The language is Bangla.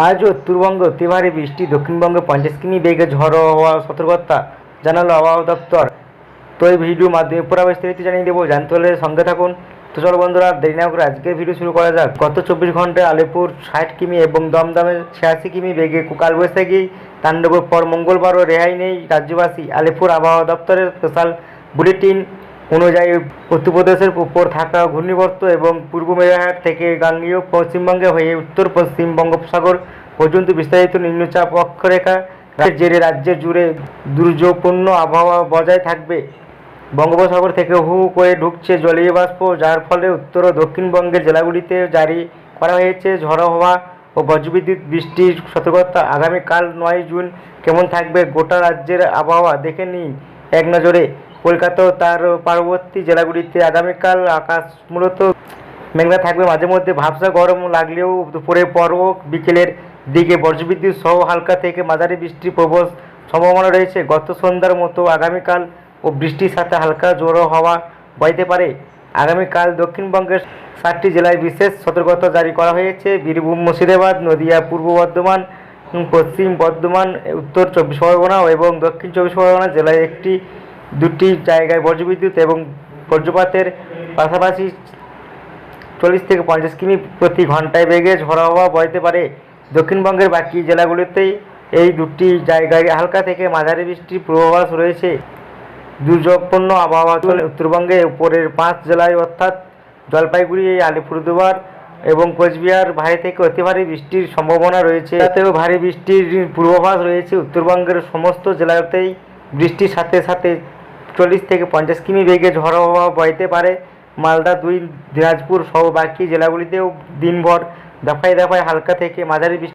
আজও উত্তরবঙ্গ অতি ভারী বৃষ্টি, দক্ষিণবঙ্গে 50 কিমি বেগে ঝড়ো হওয়ার সতর্কতা জানালো আবহাওয়া দপ্তর। তো এই ভিডিওর মাধ্যমে পুরো বিস্তারিত জানিয়ে দেবো, জানতে হলে সঙ্গে থাকুন। তো চলো বন্ধুরা, দেরি না করে আজকের ভিডিও শুরু করা যাক। গত 24 ঘন্টায় আলিপুর 60 কিমি এবং দমদমে 86 কিমি বেগে কালবৈশাখী তাণ্ডবের পর মঙ্গলবারও রেহাই নেই রাজ্যবাসী। আলিপুর আবহাওয়া দপ্তরের স্পেশাল বুলেটিন অনুযায়ী উত্তরপ্রদেশের উপর থাকা ঘূর্ণিবর্ত এবং পূর্ব মেরুহাট থেকে গাঙ্গেয় পশ্চিমবঙ্গে হয়ে উত্তর পশ্চিম বঙ্গোপসাগর পর্যন্ত বিস্তারিত নিম্নচাপ অক্ষরেখা জেরে রাজ্য জুড়ে দুর্যোগপূর্ণ আবহাওয়া বজায় থাকবে। বঙ্গোপসাগর থেকে হু হু করে ঢুকছে জলীয় বাষ্প, যার ফলে উত্তর ও দক্ষিণবঙ্গের জেলাগুলিতে জারি করা হয়েছে ঝড়ো হওয়া ও বজ্রবিদ্যুৎ বৃষ্টির সতর্কতা। আগামীকাল 9 জুন কেমন থাকবে গোটা রাজ্যের আবহাওয়া দেখে নিন এক নজরে। কলকাতা ও তার পার্শ্ববর্তী জেলাগুলিতে আগামীকাল আকাশ মূলত মেঘলা থাকবে, মাঝে মধ্যে ভ্যাপসা গরম লাগলেও দুপুরের পর ও বিকেলের দিকে বজ্রবিদ্যুৎ সহ হালকা থেকে মাঝারি বৃষ্টির প্রবল সম্ভাবনা রয়েছে। গত সন্ধ্যার মতো আগামীকাল ও বৃষ্টির সাথে হালকা জোরো হাওয়া বইতে পারে। আগামীকাল দক্ষিণবঙ্গের 7টি জেলায় বিশেষ সতর্কতা জারি করা হয়েছে। বীরভূম, মুর্শিদাবাদ, নদিয়া, পূর্ব বর্ধমান, পশ্চিম বর্ধমান, উত্তর 24 পরগনা এবং দক্ষিণ 24 পরগনা জেলায় দুটি জায়গায় বজ্রবিদ্যুৎ এবং বজ্রপাতের পাশাপাশি 40 থেকে 50 কিমি প্রতি ঘন্টায় বেগে ঝড়ো হাওয়া বইতে পারে। দক্ষিণবঙ্গের বাকি জেলাগুলিতেই এই দুটি জায়গায় হালকা থেকে মাঝারি বৃষ্টির পূর্বাভাস রয়েছে। দুর্যোগপূর্ণ আবহাওয়া চলে উত্তরবঙ্গে উপরের 5 জেলায় অর্থাৎ জলপাইগুড়ি, আলিপুরদুয়ার এবং কোচবিহার ভারী থেকে অতি ভারী বৃষ্টির সম্ভাবনা রয়েছে। তাতেও ভারী বৃষ্টির পূর্বাভাস রয়েছে। উত্তরবঙ্গের সমস্ত জেলাতেই বৃষ্টির সাথে সাথে 40 থেকে 50 কিমি বেগে ঝড়ো হাওয়া বইতে পারে। মালদা, দিনাজপুর সহ বাকি জেলাগুলিতেও দিনভর দফায় দফায় হালকা থেকে মাঝারি বৃষ্টি